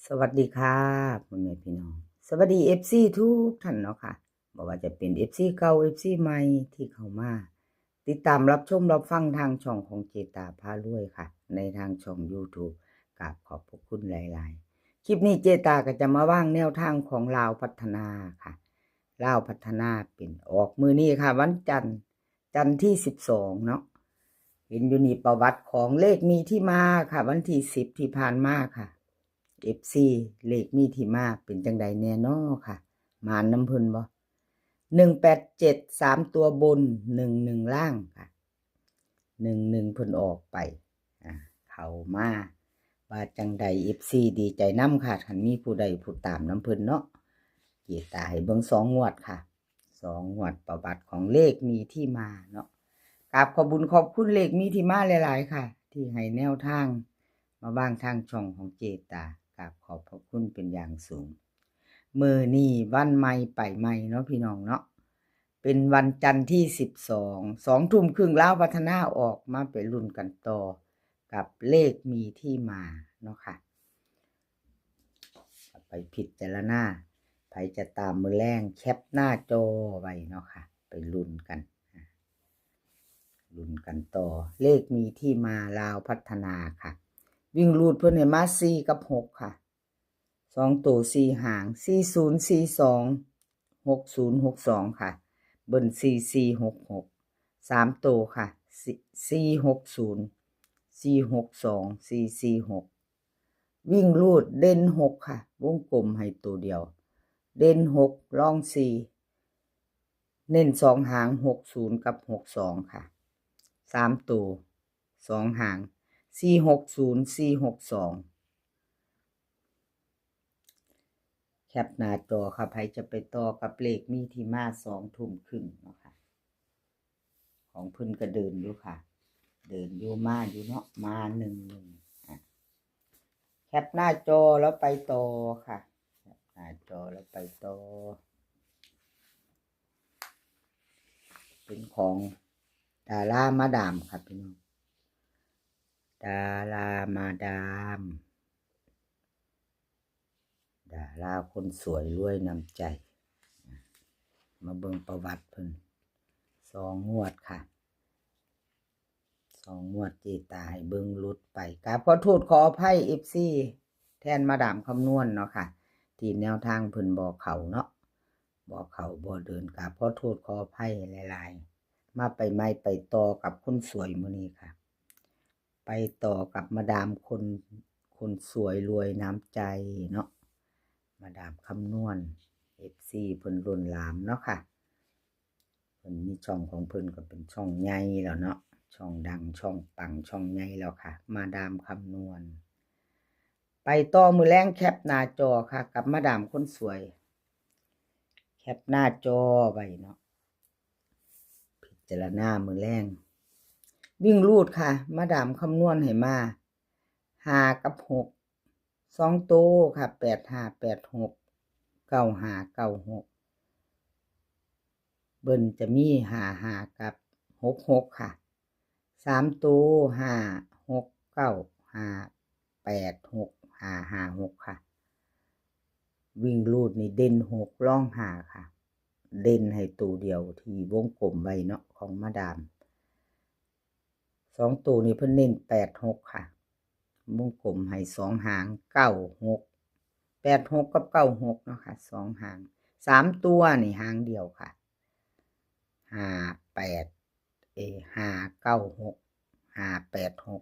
สวัสดีค่ะพ่อแม่พี่น้องสวัสดีFCทุกท่านเนาะค่ะบ่ว่าจะเป็น FC เก่า FC ใหม่ที่เข้ามาติดตามรับชมรับฟังทางช่องของเจตาพารวยค่ะในทางช่อง YouTube กราบขอบพระคุณหลายๆคลิปนี้เจตาก็จะมาว่างแนวทางของลาวพัฒนาค่ะลาวพัฒนาเป็นออกมือนี้ค่ะวันจันทร์ที่12เนาะเห็นอยู่นี่ประวัติของเลขมีที่มาค่ะวันที่10ที่ผ่านมาค่ะFC เลขมีที่มาเป็นจังใดแน่นอค่ะมาน้ำเพิ่นบ่187 3ตัวบน11ล่างค่ะ11เพิ่นออกไปเข้ามาว่าจังใด FC ดีใจนำค่ะคันมีผู้ใดผู้ตามน้ำเพิ่นเนาะเจตาให้เบิ่ง2งวดค่ะ2งวดประวัติของเลขมีที่มาเนาะกราบขอบคุญขอบคุณเลขมีที่มาหลายๆค่ะที่ให้แนวทางมาบ้างทางช่องของเจตากราบขอบพระคุณเป็นอย่างสูงมื้อนี้วันใหม่ไปใหม่เนาะพี่น้องเนาะเป็นวันจันทร์ที่12 ทุ่มครึ่งลาวพัฒนาออกมาไปลุ้นกันต่อกับเลขมีที่มาเนาะค่ะไปพิจารณาใครจะตามมือแรงแคปหน้าจอไว้เนาะค่ะไปลุ้นกันต่อเลขมีที่มาลาวพัฒนาค่ะวิ่งรูดเพิ่นให้มา4กับ6ค่ะ2ตัว4หาง4042 6062ค่ะเบิ้ล4466 3ตัวค่ะ460 462 446วิ่งรูดเด่น6ค่ะวงกลมให้ตัวเดียวเด่น6รอง4เน้น2หาง60กับ62ค่ะ3ตัว2หาง460 462แคปหน้าจอค่ะใครจะไปต่อกับเลขมีที่มา2 ทุ่มครึ่งเนาะค่ะของเพิ่นก็เดินอยู่ค่ะเดินอยู่มาอยู่เนาะมา1แคปหน้าจอแล้วไปต่อค่ะแคปหน้าจอแล้วไปต่อเป็นของดารามาดามครับพี่น้องดารามาดามดาราคนสวยรวยน้ำใจมาเบิ่งประวัติเพิ่น2 งวดค่ะ2 งวดเจตาให้เบิ่งหลุดไปกราบขอโทษขออภัย FC แทนมาดามคำนวณเนาะค่ะที่แนวทางเพิ่นบอกเขาเนาะบอกเขาบ่เดินกราบขอโทษขออภัยหลายๆมาไปไม่ไปต่อกับคนสวยมื้อนี้ค่ะไปต่อกับมาดามคนสวยรวยน้ำใจเนาะมาดามคำนวณ FC เพิ่นล้นหลามเนาะค่ะเพิ่นมีช่องของเพิ่นก็เป็นช่องใหญ่แล้วเนาะช่องดังช่องปังช่องใหญ่แล้วค่ะมาดามคำนวณไปต่อมือแรงแคปหน้าจอค่ะกับมาดามคนสวยแคปหน้าจอไว้เนาะพิจารณามือแรงวิ่งรูดค่ะมาดามคำนวณให้มา5กับ6 2ตัวค่ะ8586 9596เบิ้ลจะมี55กับ66ค่ะ3ตัว569 586 556ค่ะวิ่งรูดนี่เด่น6ร่อง5ค่ะเด่นให้ตัวเดียวที่วงกลมไว้เนาะของมาดาม2ตัวนี้เพิ่นเน้น86ค่ะวงกลมให้2หาง96 86กับ96เนาะค่ะ2หาง3ตัวนี่หางเดียวค่ะ58 596 586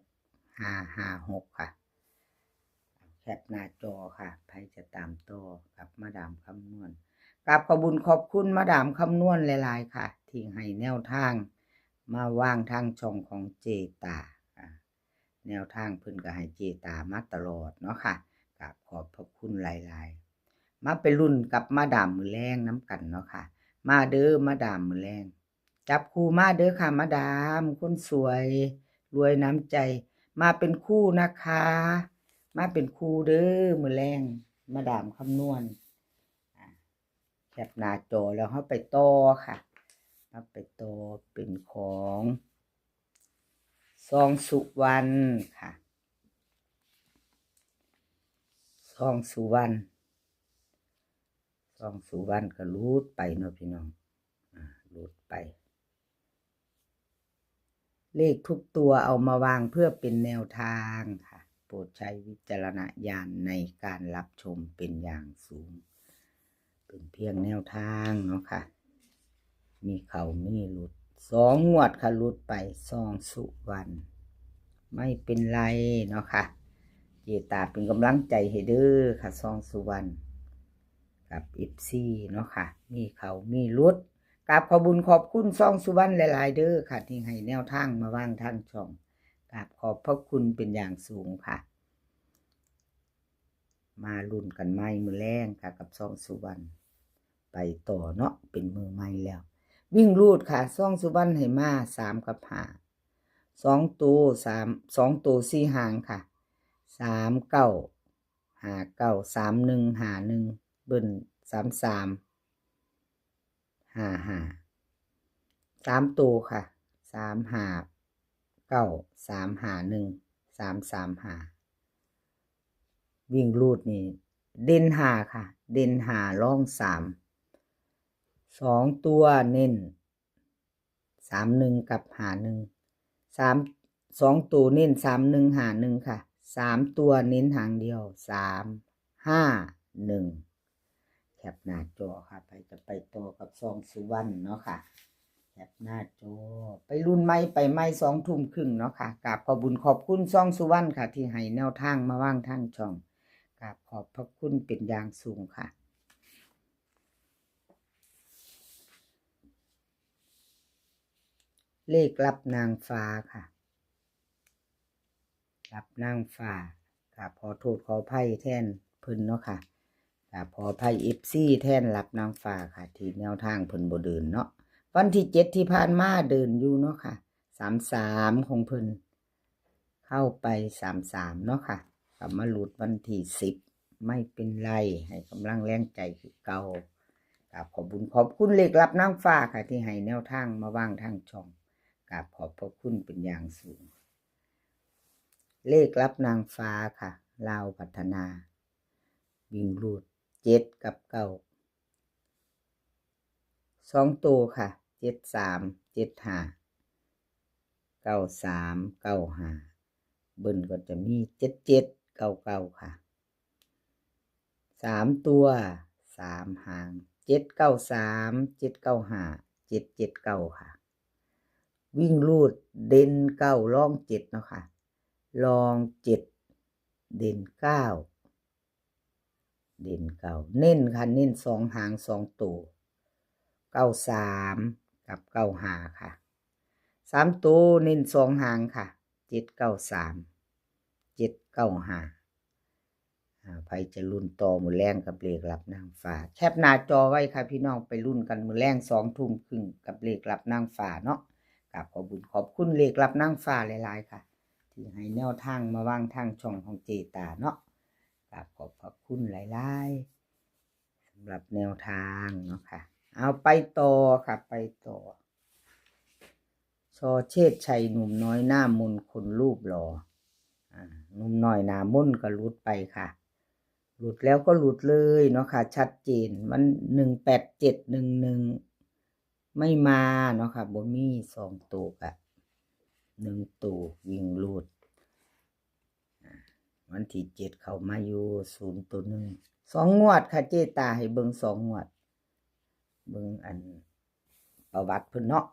556ค่ะแคปหน้าจอค่ะใครจะตามต่อกับมาดามคำนวณกับขอบคุญขอบคุณมาดามคำนวณหลายๆค่ะที่ให้แนวทางมาว่างทางช่องของเจตาแนวทางเพิ่นก็ให้เจตามาตลอดเนาะค่ะกับขอบพระคุณหลายๆมาไปรุ่นกับมาดามมือแรงน้ำกันเนาะค่ะมาเด้อมาดามมือแรงจับคู่มาเด้อค่ะมาดามคนสวยรวยน้ำใจมาเป็นคู่นะคะมาเป็นคู่เด้อมือแรงมาดามคำนวณแคปหน้าจอแล้วเฮาไปต่อค่ะเอาไปต่อเป็นของซองสุวรรณค่ะซ องสุวรรณก็รูดไปเนาะพี่น้องรูดไป เลขทุกตัวเอามาวางเพื่อเป็นแนวทางค่ะโปรดใช้วิจารณญาณในการรับชมเป็นอย่างสูงเป็นเพียงแนวทางเนาะค่ะมีเขามีหลุด2 งวดค่ะหลุดไป2 สุวรรณไม่เป็นไรเนาะค่ะเจตาเป็นกำลังใจให้เด้อค่ะ2 สุวรรณกับFCเนาะค่ะมีเขามีหลุดกราบขอบุญขอบคุณ2 สุวรรณหลายๆเด้อค่ะที่ให้แนวทางมาวางทางช่องกราบขอบพระคุณเป็นอย่างสูงค่ะมาลุ้นกันใหม่มื้อแรงค่ะกับ2 สุวรรณไปต่อเนาะเป็นมือใหม่แล้ววิ่งรูดค่ะ2 สุวรรณให้มา3 กับ5 2 ตัว2 ตัว4 หางค่ะ3 9 5 9 3 1 5 1เบิ้ล3 3 5 5 3 ตัวค่ะ3 5 9 3 5 1 3 3 5วิ่งรูดนี่เด่น5ค่ะเด่น5ร่อง3 2 ตัวเน้น31 กับ51 2 ตัวเน้น31 51ค่ะ3 ตัวเน้นหางเดียว3 5 1แคปหน้าจอค่ะจะไปต่อกับ2 สุวรรณเนาะค่ะแคปหน้าจอไปรุ่นไม่ไปไม่2 ทุ่มครึ่งเนาะค่ะกราบขอบุญขอบคุณ2 สุวรรณค่ะที่ให้แนวทางมาว่างทางช่องกราบขอบพระคุณเป็นอย่างสูงค่ะเลขรับนางฟ้าค่ะรับนางฟ้าค่ะขอโทษขออภัยแทนเพิ่นเนาะค่ะค่ะขออภัยFCแทนรับนางฟ้าค่ะที่แนวทางเพิ่นบ่เดินเนาะวันที่7ที่ผ่านมาเดินอยู่เนาะค่ะ33ของเพิ่นเข้าไป33เนาะค่ะกลับมาหลุดวันที่10ไม่เป็นไรให้กำลังแรงใจคือเก่ากับขอบบุญขอบคุณเลขรับนางฟ้าค่ะที่ให้แนวทางมาวางทางช่องกับขอบพระคุณเป็นอย่างสูงเลขรับนางฟ้าค่ะลาวพัฒนาวิ่งรูด7 กับ9 2 ตัวค่ะ7 3 7 5 9 3 9 5เบิ้ลก็จะมี7 7 9 9ค่ะ3 ตัว3 หาง7 9 3 7 9 5 7 7 9ค่ะวิ่งรูดเด่น9ร่อง7เนาะค่ะรอง7เด่น9เด่น9เน้นค่ะเน้น2 หาง2 ตัว93 กับ95ค่ะ3 ตัวเน้น2 หางค่ะ7 9 3 7 9 5ไผจะรุ่นต่อมือแรงกับเลขรับนางฟ้าแคปหน้าจอไว้ค่ะพี่น้องไปรุ่นกันมือแรง2 ทุ่มครึ่งกับเลขรับนางฟ้าเนาะกับขอบุญขอบคุณเลขรับนางฟ้าหลายๆค่ะที่ให้แนวทางมาวางทางช่องของเจตาเนาะกับขอบพระคุณหลายๆสำหรับแนวทางเนาะค่ะเอาไปต่อค่ะไปต่อชอเชษชัยหนุ่มน้อยหน้ามนคนรูปหล่อหนุ่มน้อยหน้ามนก็รุดไปค่ะหลุดแล้วก็หลุดเลยเนาะค่ะชัดเจนมัน18711ไม่มาเนาะค่ะบ่มี2 ตัวกับ1 ตัววิ่งหลุดวันที่7เข้ามาอยู่0 ตัว 1 2 งวดค่ะเจตาให้เบิ่ง2 งวดเบิ่งอันประวัติเพิ่นเนาะ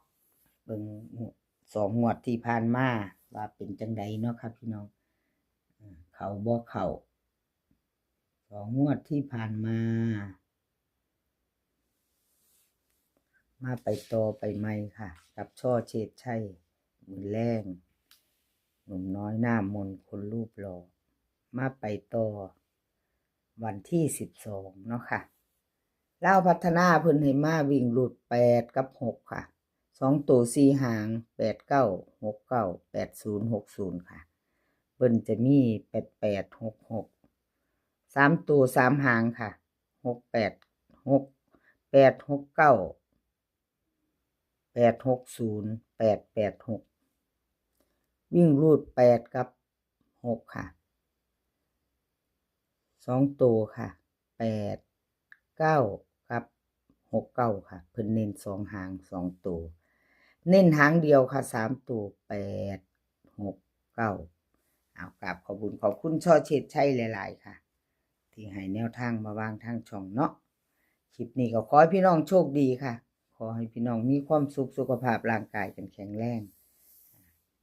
เบิ่ง2 งวดที่ผ่านมาว่าเป็นจังไดเนาะครับพี่น้องเขาบ่เข้า2 งวดที่ผ่านมาไปต่อไปใหม่ค่ะกับช่อเฉดชัยมือแรงหนุ่มน้อยหน้ามนคนรูปหล่อมาไปต่อวันที่12เนาะค่ะลาวพัฒนาเพิ่นให้มาวิ่งหลุด8 กับ 6ค่ะ2 ตัว4 หาง8 9 6 9 80 60ค่ะเพิ่นจะมี88 66 3 ตัว3 หางค่ะ68 6 8 6 9 860 886วิ่งรูด8 กับ 6ค่ะ 2ตัวค่ะ8 9กับ69ค่ะเพิ่นเน้น2หาง2ตัวเน้นหางเดียวค่ะ3ตัว8 6 9เอากราบขอบคุญขอบคุณช่อเฉดชัยหลายๆค่ะที่ให้แนวทางมาวางทางช่องเนาะคลิปนี้ก็ขอให้พี่น้องโชคดีค่ะขอให้พี่น้องมีความสุขสุขภาพร่างกายแข็งแรง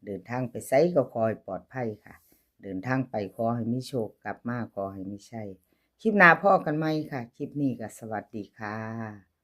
เดินทางไปไสก็ขอให้ปลอดภัยค่ะเดินทางไปขอให้มีโชคกลับมาขอให้มีชัยคลิปหน้าพ้อกันใหม่ค่ะคลิปนี้ก็สวัสดีค่ะ